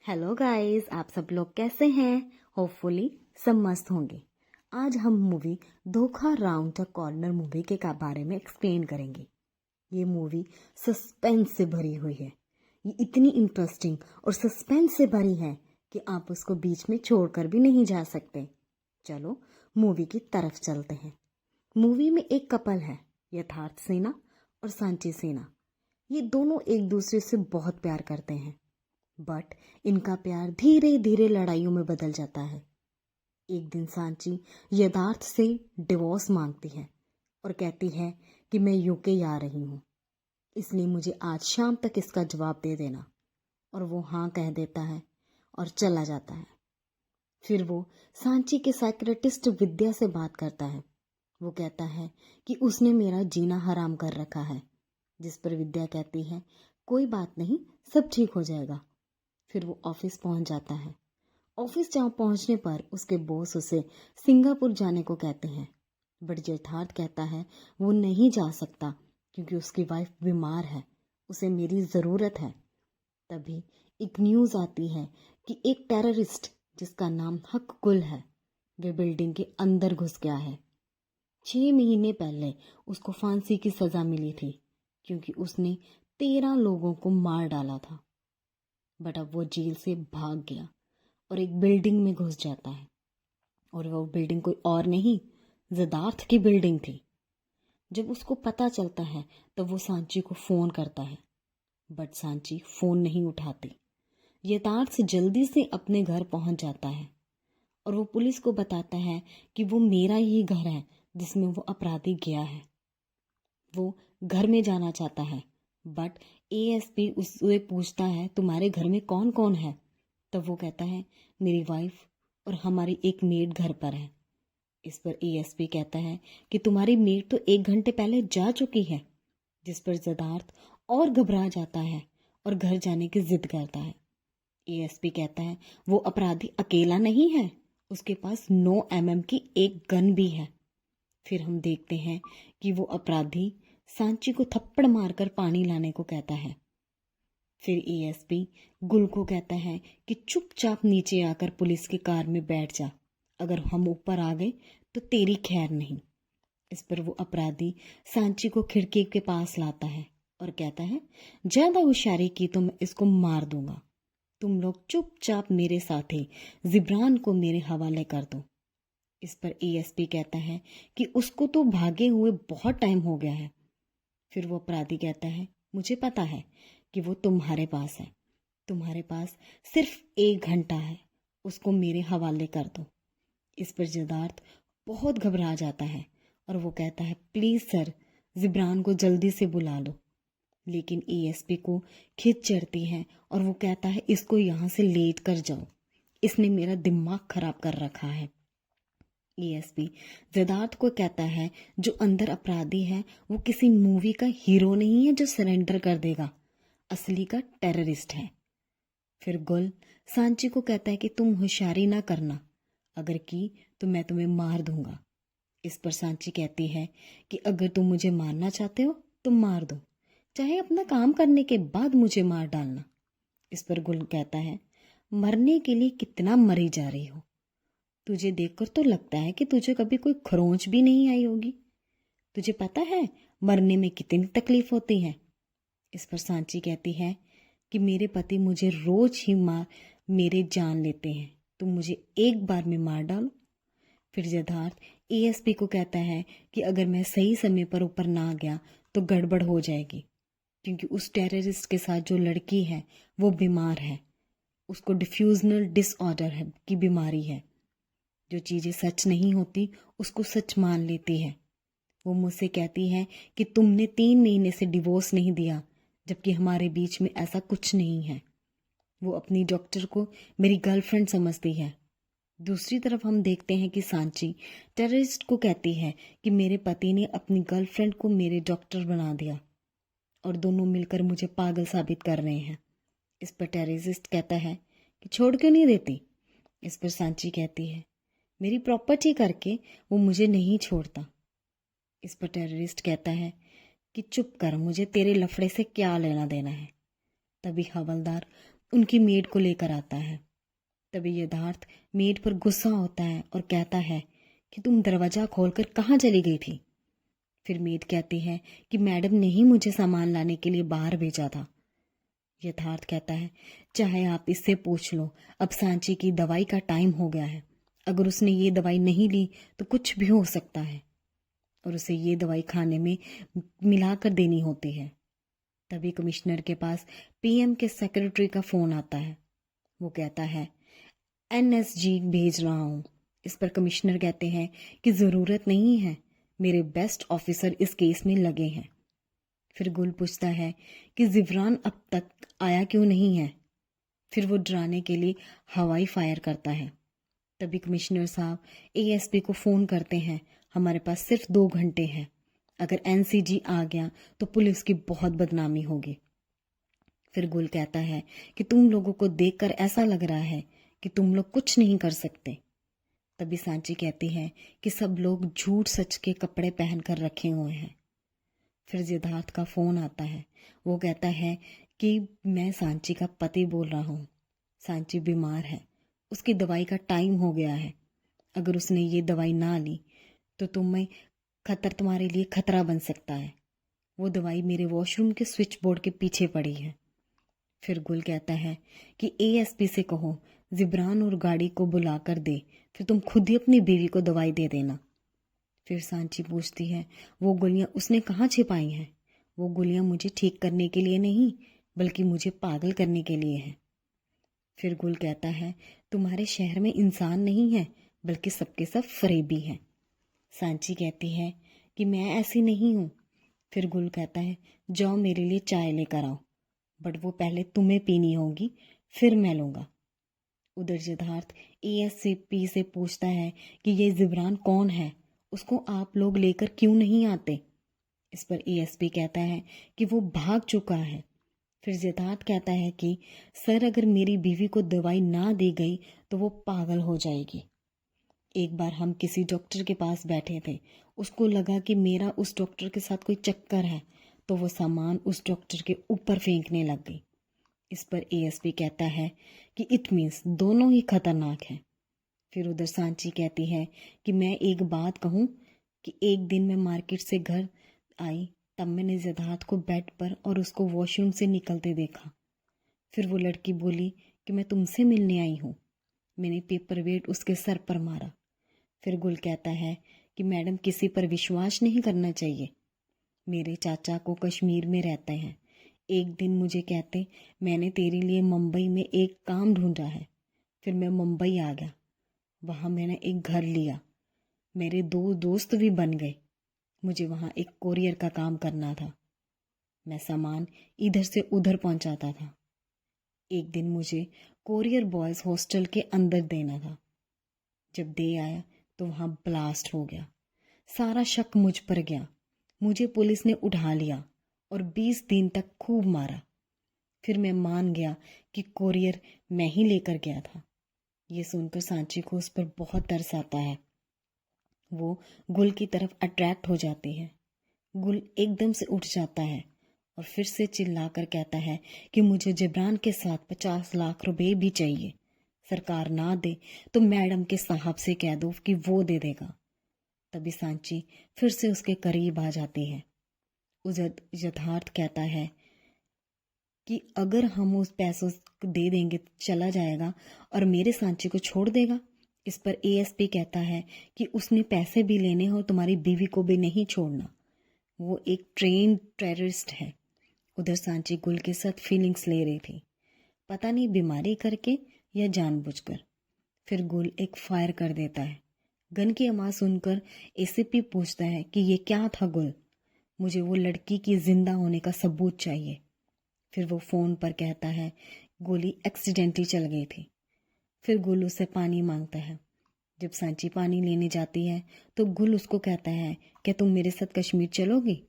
Hello guys, आप सब लोग कैसे हैं? होपफुली सब मस्त होंगे। आज हम मूवी धोखा राउंड द कॉर्नर मूवी के बारे में एक्सप्लेन करेंगे। ये मूवी सस्पेंस से भरी हुई है। ये इतनी इंटरेस्टिंग और सस्पेंस से भरी है कि आप उसको बीच में छोड़कर भी नहीं जा सकते। चलो मूवी की तरफ चलते हैं। मूवी में एक कपल है, यथार्थ सिन्हा और सांची सिन्हा। ये दोनों एक दूसरे से बहुत प्यार करते हैं, बट इनका प्यार धीरे धीरे लड़ाइयों में बदल जाता है। एक दिन सांची यदार्थ से डिवोर्स मांगती है और कहती है कि मैं यूके आ रही हूँ, इसलिए मुझे आज शाम तक इसका जवाब दे देना। और वो हाँ कह देता है और चला जाता है। फिर वो सांची के साइकियाट्रिस्ट विद्या से बात करता है। वो कहता है कि उसने मेरा जीना हराम कर रखा है, जिस पर विद्या कहती है कोई बात नहीं, सब ठीक हो जाएगा। फिर वो ऑफिस पहुंच जाता है। ऑफिस जहाँ पहुंचने पर उसके बॉस उसे सिंगापुर जाने को कहते हैं, बट यथार्थ कहता है वो नहीं जा सकता क्योंकि उसकी वाइफ बीमार है, उसे मेरी ज़रूरत है। तभी एक न्यूज़ आती है कि एक टेररिस्ट जिसका नाम हक गुल है, वे बिल्डिंग के अंदर घुस गया है। 6 महीने पहले उसको फांसी की सज़ा मिली थी क्योंकि उसने 13 लोगों को मार डाला था। बट अब वो जेल से भाग गया और एक बिल्डिंग में घुस जाता है। और वो बिल्डिंग कोई और नहीं, जदार्थ की बिल्डिंग थी। जब उसको पता चलता है तब वो सांची को फ़ोन करता है, बट सांची फ़ोन नहीं उठाती। यथार्थ जल्दी से अपने घर पहुंच जाता है और वो पुलिस को बताता है कि वो मेरा ही घर है जिसमें वो अपराधी गया है। वो घर में जाना चाहता है, बट एएसपी उससे पूछता है तुम्हारे घर में कौन कौन है। तब वो कहता है मेरी वाइफ और हमारी एक मेड घर पर है। इस पर एएसपी कहता है कि तुम्हारी मेड तो 1 घंटे पहले जा चुकी है। जिस पर सिद्धार्थ और घबरा जाता है और घर जाने की जिद करता है। एएसपी कहता है वो अपराधी अकेला नहीं है, उसके पास 9 mm की एक गन भी है। फिर हम देखते हैं कि वो अपराधी सांची को थप्पड़ मारकर पानी लाने को कहता है। फिर एएसपी गुल को कहता है कि चुपचाप नीचे आकर पुलिस की कार में बैठ जा, अगर हम ऊपर आ गए तो तेरी खैर नहीं। इस पर वो अपराधी सांची को खिड़की के पास लाता है और कहता है ज्यादा होशियारी की तो मैं इसको मार दूंगा। तुम लोग चुपचाप मेरे साथी जिब्रान को मेरे हवाले कर दो। इस पर एएसपी कहता है कि उसको तो भागे हुए बहुत टाइम हो गया है। फिर वो अपराधी कहता है मुझे पता है कि वो तुम्हारे पास है, तुम्हारे पास सिर्फ 1 घंटा है, उसको मेरे हवाले कर दो। इस पर सिद्धार्थ बहुत घबरा जाता है और वो कहता है प्लीज़ सर, जिब्रान को जल्दी से बुला लो। लेकिन एएसपी को खिंच चढ़ती है और वो कहता है इसको यहाँ से लेट कर जाओ, इसने मेरा दिमाग खराब कर रखा है। एएसपी सिद्धार्थ को कहता है जो अंदर अपराधी है वो किसी मूवी का हीरो नहीं है जो सरेंडर कर देगा, असली का टेररिस्ट है। फिर गुल सांची को कहता है कि तुम होशियारी ना करना, अगर की तो मैं तुम्हें मार दूंगा। इस पर सांची कहती है कि अगर तुम मुझे मारना चाहते हो तो मार दो, चाहे अपना काम करने के बाद मुझे मार डालना। इस पर गुल कहता है मरने के लिए कितना मरी जा रही हो, तुझे देखकर तो लगता है कि तुझे कभी कोई खरोंच भी नहीं आई होगी। तुझे पता है मरने में कितनी तकलीफ होती है। इस पर सांची कहती है कि मेरे पति मुझे रोज ही मेरे जान लेते हैं, तुम मुझे एक बार में मार डालो। फिर सिद्धार्थ एएसपी को कहता है कि अगर मैं सही समय पर ऊपर ना गया तो गड़बड़ हो जाएगी, क्योंकि उस टेररिस्ट के साथ जो लड़की है वो बीमार है, उसको डिफ्यूजनल डिसऑर्डर है की बीमारी है। जो चीज़ें सच नहीं होती उसको सच मान लेती है। वो मुझसे कहती है कि तुमने 3 महीने से डिवोर्स नहीं दिया, जबकि हमारे बीच में ऐसा कुछ नहीं है। वो अपनी डॉक्टर को मेरी गर्लफ्रेंड समझती है। दूसरी तरफ हम देखते हैं कि सांची टेररिस्ट को कहती है कि मेरे पति ने अपनी गर्लफ्रेंड को मेरे डॉक्टर बना दिया और दोनों मिलकर मुझे पागल साबित कर रहे हैं। इस पर टेररिस्ट कहता है कि छोड़ क्यों नहीं देती। इस पर सांची कहती है मेरी प्रॉपर्टी करके वो मुझे नहीं छोड़ता। इस पर टेररिस्ट कहता है कि चुप कर, मुझे तेरे लफड़े से क्या लेना देना है। तभी हवलदार उनकी मेड को लेकर आता है। तभी यथार्थ मेड पर गुस्सा होता है और कहता है कि तुम दरवाज़ा खोलकर कहाँ चली गई थी। फिर मेड कहती है कि मैडम ने ही मुझे सामान लाने के लिए बाहर भेजा था। यथार्थ कहता है चाहे आप इससे पूछ लो, अब सांची की दवाई का टाइम हो गया है। अगर उसने ये दवाई नहीं ली तो कुछ भी हो सकता है और उसे ये दवाई खाने में मिलाकर देनी होती है। तभी कमिश्नर के पास पीएम के सेक्रेटरी का फ़ोन आता है। वो कहता है एनएसजी भेज रहा हूँ। इस पर कमिश्नर कहते हैं कि ज़रूरत नहीं है, मेरे बेस्ट ऑफिसर इस केस में लगे हैं। फिर गुल पूछता है कि जिब्रान अब तक आया क्यों नहीं है। फिर वो डराने के लिए हवाई फायर करता है। तभी कमिश्नर साहब एएसपी को फ़ोन करते हैं, हमारे पास सिर्फ 2 घंटे हैं, अगर एनसीजी आ गया तो पुलिस की बहुत बदनामी होगी। फिर गुल कहता है कि तुम लोगों को देखकर ऐसा लग रहा है कि तुम लोग कुछ नहीं कर सकते। तभी सांची कहती है कि सब लोग झूठ सच के कपड़े पहन कर रखे हुए हैं। फिर सिद्धार्थ का फ़ोन आता है। वो कहता है कि मैं सांची का पति बोल रहा हूँ, सांची बीमार है, उसकी दवाई का टाइम हो गया है। अगर उसने ये दवाई ना ली तो तुम्हारे लिए खतरा बन सकता है। वो दवाई मेरे वॉशरूम के स्विच बोर्ड के पीछे पड़ी है। फिर गुल कहता है कि एएसपी से कहो जिब्रान और गाड़ी को बुला कर दे, फिर तुम खुद ही अपनी बीवी को दवाई दे देना। फिर सांची पूछती है वो गोलियां उसने कहाँ छिपाई हैं। वो गोलियां मुझे ठीक करने के लिए नहीं बल्कि मुझे पागल करने के लिए हैं। फिर गुल कहता है तुम्हारे शहर में इंसान नहीं है बल्कि सबके सब फरेबी हैं। सांची कहती है कि मैं ऐसी नहीं हूँ। फिर गुल कहता है जाओ मेरे लिए चाय लेकर आओ, बट वो पहले तुम्हें पीनी होगी, फिर मैं लूँगा। उधर सिद्धार्थ एएसपी से पूछता है कि ये जिब्रान कौन है, उसको आप लोग लेकर क्यों नहीं आते। इस पर एएसपी कहता है कि वो भाग चुका है। फिर सिद्धार्थ कहता है कि सर अगर मेरी बीवी को दवाई ना दी गई तो वो पागल हो जाएगी। एक बार हम किसी डॉक्टर के पास बैठे थे, उसको लगा कि मेरा उस डॉक्टर के साथ कोई चक्कर है तो वो सामान उस डॉक्टर के ऊपर फेंकने लग गई। इस पर एएसपी कहता है कि इट मीन्स दोनों ही खतरनाक हैं। फिर उधर सांची कहती है कि मैं एक बात कहूँ कि एक दिन मैं मार्केट से घर आई, तब मैंने सिद्धार्थ को बेड पर और उसको वॉशरूम से निकलते देखा। फिर वो लड़की बोली कि मैं तुमसे मिलने आई हूँ। मैंने पेपर वेट उसके सर पर मारा। फिर गुल कहता है कि मैडम किसी पर विश्वास नहीं करना चाहिए। मेरे चाचा को कश्मीर में रहते हैं। एक दिन मुझे कहते मैंने तेरे लिए मुंबई में एक काम ढूंढा है। फिर मैं मुंबई आ गया, वहाँ मैंने एक घर लिया, मेरे 2 दोस्त भी बन गए। मुझे वहाँ एक कोरियर का काम करना था, मैं सामान इधर से उधर पहुँचाता था। एक दिन मुझे कोरियर बॉयज़ हॉस्टल के अंदर देना था। जब दे आया तो वहाँ ब्लास्ट हो गया। सारा शक मुझ पर गया। मुझे पुलिस ने उठा लिया और 20 दिन तक खूब मारा। फिर मैं मान गया कि कोरियर मैं ही लेकर गया था। ये सुनकर सांची को उस पर बहुत तरस आता है। वो गुल की तरफ अट्रैक्ट हो जाती है। गुल एकदम से उठ जाता है और फिर से चिल्लाकर कहता है कि मुझे जिब्रान के साथ 50 लाख रुपए भी चाहिए। सरकार ना दे तो मैडम के साहब से कह दो कि वो दे देगा। तभी सांची फिर से उसके करीब आ जाती है। उधर यथार्थ कहता है कि अगर हम उस पैसों दे देंगे तो चला जाएगा और मेरे सांची को छोड़ देगा। इस पर एएसपी कहता है कि उसने पैसे भी लेने और तुम्हारी बीवी को भी नहीं छोड़ना, वो एक ट्रेन टेररिस्ट है। उधर सांची गुल के साथ फीलिंग्स ले रही थी, पता नहीं बीमारी करके या जानबूझकर। फिर गुल एक फायर कर देता है। गन की आवाज़ सुनकर एसीपी पूछता है कि ये क्या था गुल, मुझे वो लड़की की जिंदा होने का सबूत चाहिए। फिर वो फ़ोन पर कहता है गोली एक्सीडेंटली चल गई थी। फिर गुल उससे पानी मांगता है। जब सांची पानी लेने जाती है तो गुल उसको कहता है क्या तुम मेरे साथ कश्मीर चलोगी।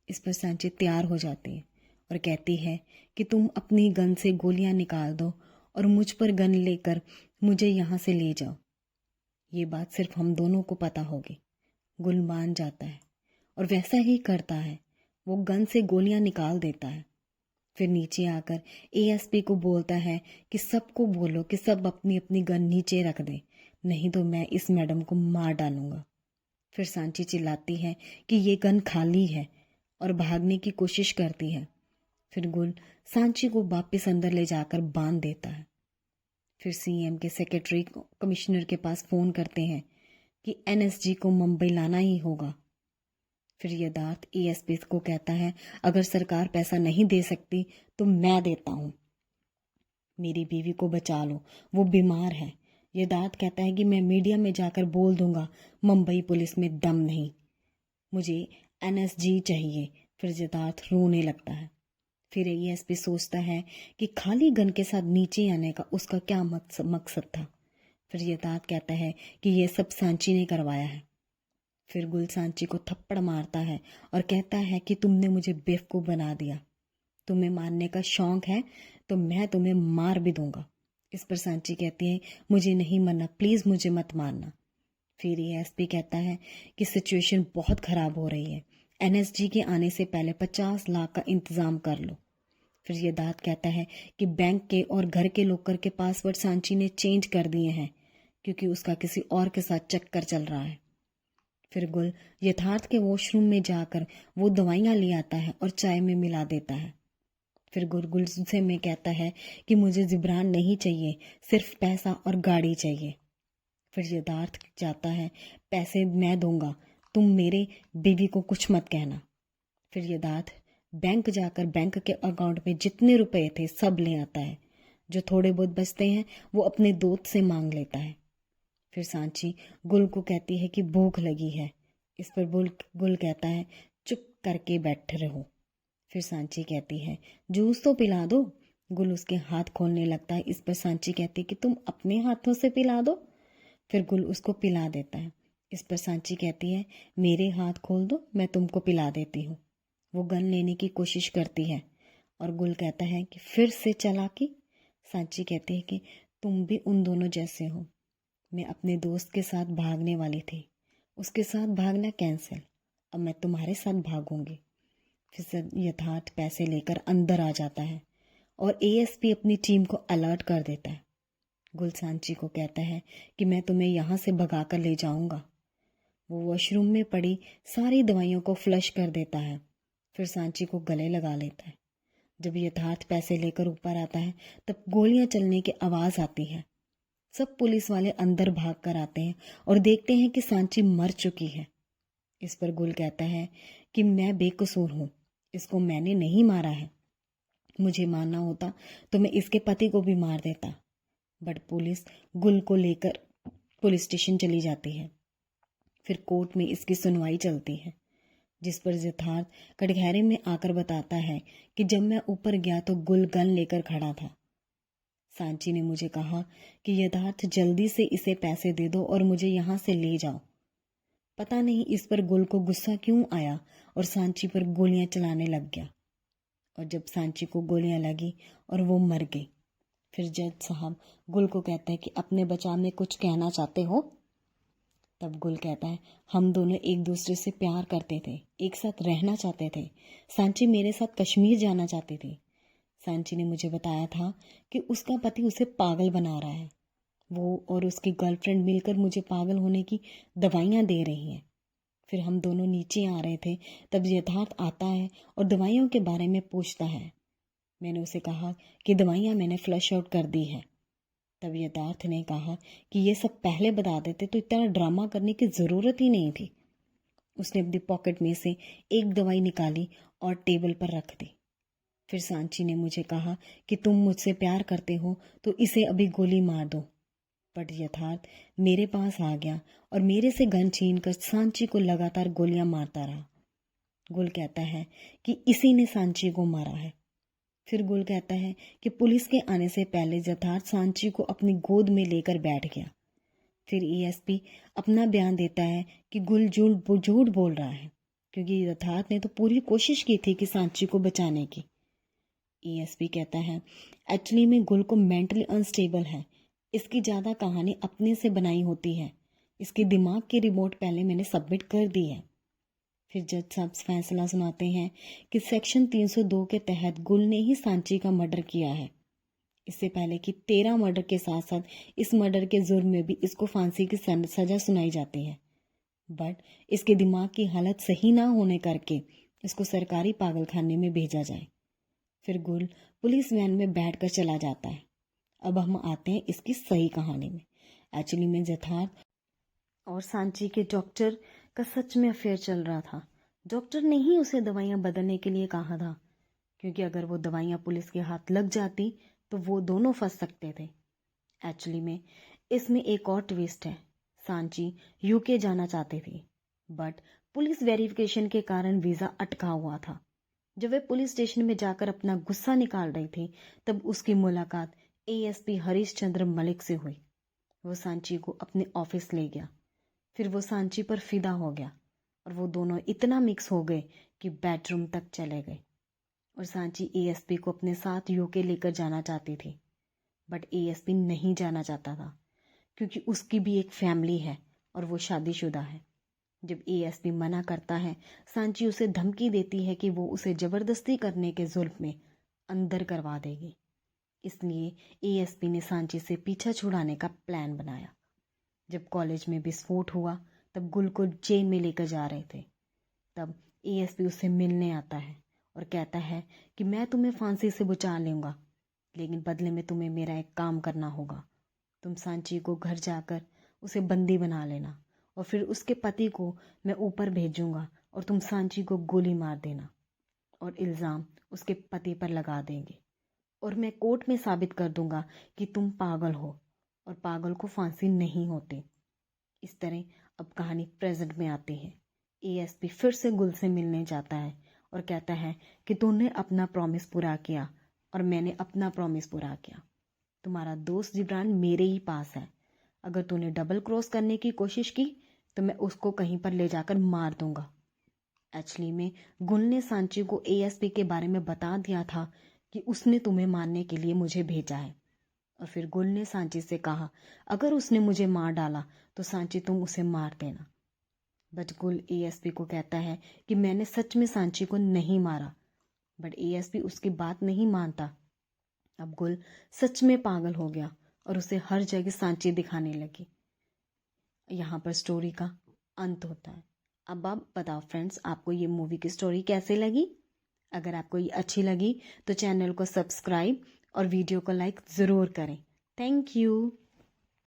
इस पर सांची तैयार हो जाती है और कहती है कि तुम अपनी गन से गोलियां निकाल दो और मुझ पर गन लेकर मुझे यहाँ से ले जाओ। ये बात सिर्फ हम दोनों को पता होगी। गुल मान जाता है और वैसा ही करता है। वो गन से गोलियां निकाल देता है। फिर नीचे आकर एएसपी को बोलता है कि सबको बोलो कि सब अपनी अपनी गन नीचे रख दें, नहीं तो मैं इस मैडम को मार डालूंगा। फिर सांची चिल्लाती है कि ये गन खाली है और भागने की कोशिश करती है। फिर गुल सांची को वापस अंदर ले जाकर बांध देता है। फिर सीएम के सेक्रेटरी कमिश्नर के पास फ़ोन करते हैं कि एनएसजी को मुंबई लाना ही होगा। फिर यदार्थ एएसपी को कहता है अगर सरकार पैसा नहीं दे सकती तो मैं देता हूँ, मेरी बीवी को बचा लो, वो बीमार है। यदार्थ कहता है कि मैं मीडिया में जाकर बोल दूंगा मुंबई पुलिस में दम नहीं, मुझे एनएसजी चाहिए। फिर यदार्थ रोने लगता है। फिर एएसपी सोचता है कि खाली गन के साथ नीचे आने का उसका क्या मकसद था। फिर यदार्थ कहता है कि ये सब सांची ने करवाया है। फिर गुल सांची को थप्पड़ मारता है और कहता है कि तुमने मुझे बेवकूफ़ बना दिया, तुम्हें मारने का शौक है तो मैं तुम्हें मार भी दूंगा। इस पर सांची कहती है मुझे नहीं मरना, प्लीज़ मुझे मत मारना। फिर एएसपी कहता है कि सिचुएशन बहुत ख़राब हो रही है, एनएसजी के आने से पहले 50 लाख का इंतज़ाम कर लो। फिर यदार्थ कहता है कि बैंक के और घर के लॉकर के पासवर्ड सांची ने चेंज कर दिए हैं क्योंकि उसका किसी और के साथ चक्कर चल रहा है। फिर गुल यथार्थ के वॉशरूम में जाकर वो दवाइयाँ ले आता है और चाय में मिला देता है। फिर गुल से में कहता है कि मुझे जिब्रान नहीं चाहिए, सिर्फ पैसा और गाड़ी चाहिए। फिर यदार्थ जाता है पैसे मैं दूंगा, तुम मेरे बीवी को कुछ मत कहना। फिर यदार्थ बैंक जाकर बैंक के अकाउंट में जितने रुपए थे सब ले आता है, जो थोड़े बहुत बचते हैं वो अपने दोस्त से मांग लेता है। फिर सांची गुल को कहती है कि भूख लगी है। इस पर गुल कहता है चुप करके बैठे रहो। फिर सांची कहती है जूस तो पिला दो। गुल उसके हाथ खोलने लगता है। इस पर सांची कहती है कि तुम अपने हाथों से पिला दो। फिर गुल उसको पिला देता है। इस पर सांची कहती है मेरे हाथ खोल दो, मैं तुमको पिला देती हूँ। वो गन लेने की कोशिश करती है और गुल कहता है कि फिर से चालाकी। सांची कहती है कि तुम भी उन दोनों जैसे हो, मैं अपने दोस्त के साथ भागने वाली थी, उसके साथ भागना कैंसिल, अब मैं तुम्हारे साथ भागूंगी। फिर यथार्थ पैसे लेकर अंदर आ जाता है और एएसपी अपनी टीम को अलर्ट कर देता है। गुल सांची को कहता है कि मैं तुम्हें यहाँ से भगाकर ले जाऊंगा। वो वॉशरूम में पड़ी सारी दवाइयों को फ्लश कर देता है। फिर सांची को गले लगा लेता है। जब यथार्थ पैसे लेकर ऊपर आता है तब गोलियां चलने की आवाज़ आती है। सब पुलिस वाले अंदर भाग कर आते हैं और देखते हैं कि सांची मर चुकी है। इस पर गुल कहता है कि मैं बेकसूर हूँ, इसको मैंने नहीं मारा है, मुझे मारना होता तो मैं इसके पति को भी मार देता। बट पुलिस गुल को लेकर पुलिस स्टेशन चली जाती है। फिर कोर्ट में इसकी सुनवाई चलती है, जिस पर यथार्थ कटघरे में आकर बताता है कि जब मैं ऊपर गया तो गुल गन लेकर खड़ा था। सांची ने मुझे कहा कि यथार्थ जल्दी से इसे पैसे दे दो और मुझे यहाँ से ले जाओ। पता नहीं इस पर गुल को गुस्सा क्यों आया और सांची पर गोलियां चलाने लग गया। और जब सांची को गोलियां लगी और वो मर गई, फिर जज साहब गुल को कहते हैं कि अपने बचाव में कुछ कहना चाहते हो। तब गुल कहता है हम दोनों एक दूसरे से प्यार करते थे, एक साथ रहना चाहते थे। सांची मेरे साथ कश्मीर जाना चाहती थी। सांची ने मुझे बताया था कि उसका पति उसे पागल बना रहा है, वो और उसकी गर्लफ्रेंड मिलकर मुझे पागल होने की दवाइयाँ दे रही हैं। फिर हम दोनों नीचे आ रहे थे, तब यथार्थ आता है और दवाइयों के बारे में पूछता है। मैंने उसे कहा कि दवाइयाँ मैंने फ्लश आउट कर दी है। तब यथार्थ ने कहा कि ये सब पहले बता देते तो इतना ड्रामा करने की ज़रूरत ही नहीं थी। उसने अपनी पॉकेट में से एक दवाई निकाली और टेबल पर रख दी। फिर सांची ने मुझे कहा कि तुम मुझसे प्यार करते हो तो इसे अभी गोली मार दो। बट यथार्थ मेरे पास आ गया और मेरे से गन छीनकर सांची को लगातार गोलियां मारता रहा। गुल कहता है कि इसी ने सांची को मारा है। फिर गुल कहता है कि पुलिस के आने से पहले यथार्थ सांची को अपनी गोद में लेकर बैठ गया। फिर एएसपी अपना बयान देता है कि गुल झूठ बोल रहा है क्योंकि यथार्थ ने तो पूरी कोशिश की थी कि सांची को बचाने की। एएसपी कहता है एक्चुअली में गुल को मेंटली अनस्टेबल है, इसकी ज़्यादा कहानी अपने से बनाई होती है, इसके दिमाग की रिमोट पहले मैंने सबमिट कर दी है। फिर जज साहब फैसला सुनाते हैं कि सेक्शन 302 के तहत गुल ने ही सांची का मर्डर किया है। इससे पहले कि 13 मर्डर के साथ साथ इस मर्डर के जुर्म में भी इसको फांसी की सजा सुनाई जाती है। बट इसके दिमाग की हालत सही ना होने करके इसको सरकारी पागलखाने में भेजा जाए। फिर गुल पुलिस वैन में बैठकर चला जाता है। अब हम आते हैं इसकी सही कहानी में। एक्चुअली में यथार्थ और सांची के डॉक्टर का सच में अफेयर चल रहा था। डॉक्टर ने ही उसे दवाइयाँ बदलने के लिए कहा था, क्योंकि अगर वो दवाइयाँ पुलिस के हाथ लग जाती तो वो दोनों फंस सकते थे। एक्चुअली में इसमें एक और ट्विस्ट है। सांची यूके जाना चाहते थे, बट पुलिस वेरिफिकेशन के कारण वीज़ा अटका हुआ था। जब वे पुलिस स्टेशन में जाकर अपना गुस्सा निकाल रही थी, तब उसकी मुलाकात एएसपी हरीश चंद्र मलिक से हुई। वो सांची को अपने ऑफिस ले गया। फिर वो सांची पर फिदा हो गया और वो दोनों इतना मिक्स हो गए कि बेडरूम तक चले गए। और सांची एएसपी को अपने साथ यूके लेकर जाना चाहती थी, बट एएसपी नहीं जाना चाहता था, क्योंकि उसकी भी एक फैमिली है और वो शादीशुदा है। जब एएसपी मना करता है, सांची उसे धमकी देती है कि वो उसे जबरदस्ती करने के जुल्म में अंदर करवा देगी। इसलिए एएसपी ने सांची से पीछा छुड़ाने का प्लान बनाया। जब कॉलेज में विस्फोट हुआ तब गुल को जेल में लेकर जा रहे थे। तब एएसपी उससे मिलने आता है और कहता है कि मैं तुम्हें फांसी से बचा लूँगा, लेकिन बदले में तुम्हें मेरा एक काम करना होगा। तुम सांची को घर जाकर उसे बंदी बना लेना और फिर उसके पति को मैं ऊपर भेजूंगा और तुम सांची को गोली मार देना और इल्ज़ाम उसके पति पर लगा देंगे और मैं कोर्ट में साबित कर दूंगा कि तुम पागल हो और पागल को फांसी नहीं होती। इस तरह अब कहानी प्रेजेंट में आती है। एएसपी फिर से गुल से मिलने जाता है और कहता है कि तूने अपना प्रॉमिस पूरा किया और मैंने अपना प्रॉमिस पूरा किया। तुम्हारा दोस्त जिब्रान मेरे ही पास है। अगर तूने डबल क्रॉस करने की कोशिश की तो मैं उसको कहीं पर ले जाकर मार दूंगा। एक्चुअली में गुल ने सांची को एएसपी के बारे में बता दिया था कि उसने तुम्हें मारने के लिए मुझे भेजा है। और फिर गुल ने सांची से कहा अगर उसने मुझे मार डाला तो सांची तुम उसे मार देना। बट गुल एएसपी को कहता है कि मैंने सच में सांची को नहीं मारा, बट एएसपी उसकी बात नहीं मानता। अब गुल सच में पागल हो गया और उसे हर जगह सांची दिखाने लगी। यहाँ पर स्टोरी का अंत होता है। अब आप बताओ फ्रेंड्स, आपको ये मूवी की स्टोरी कैसे लगी? अगर आपको ये अच्छी लगी तो चैनल को सब्सक्राइब और वीडियो को लाइक ज़रूर करें। Thank you.